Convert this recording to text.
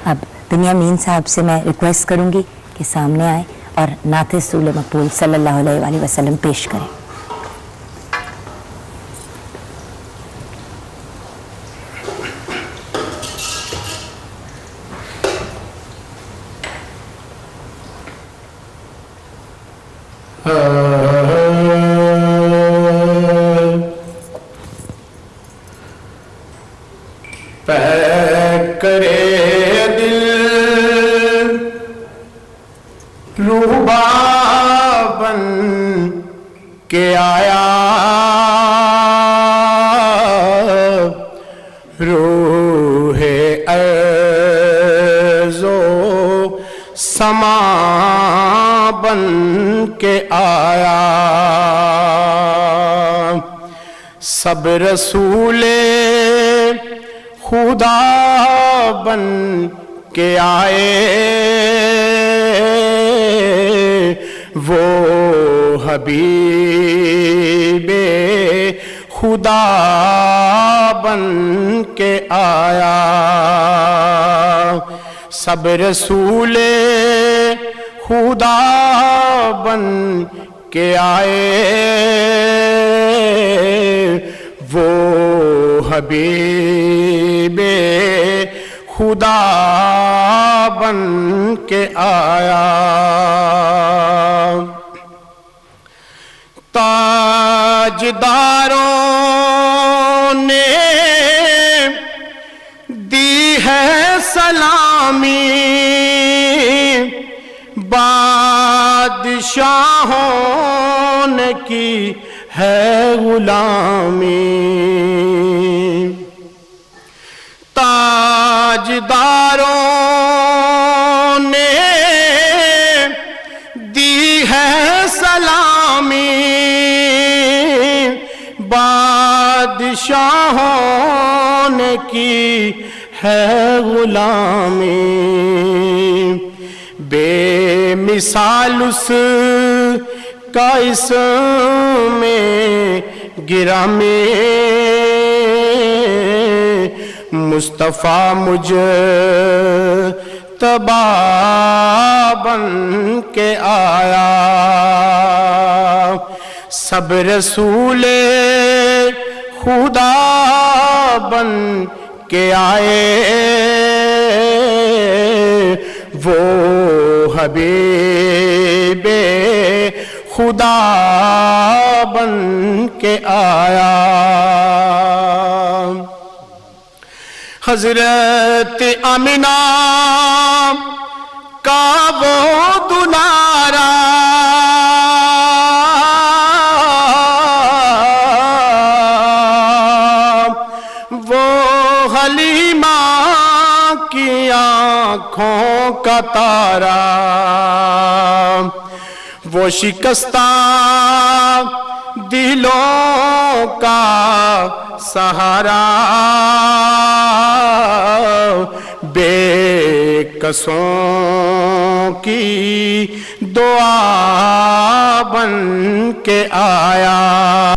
اب بنیامین صاحب سے میں ریکویسٹ کروں گی کہ سامنے آئیں اور نعت رسول مقبول صلی اللہ علیہ وآلہ وسلم پیش کریں. کرے دل روبا بن کے آیا روح ارض و سما بن کے آیا سب رسول خدا بن کے آئے وہ حبیب خدا بن کے آیا سب رسول خدا بن کے آئے وہ حبیب خدا بن کے آیا تاجداروں نے دی ہے سلامی بادشاہوں نے کی ہے غلامی تاجداروں نے دی ہے سلامی بادشاہوں نے کی ہے غلامی بے مثال اس کا اسم گرامی مصطفیٰ مجتبی بن کے آیا سب رسول خدا بن کے آئے وہ حبیب خدا بن کے آیا حضرت آمنہ کا وہ دلارا وہ حلیمہ کی آنکھوں کا تارا وہ شکستہ دلوں کا سہارا بے کسوں کی دعا بن کے آیا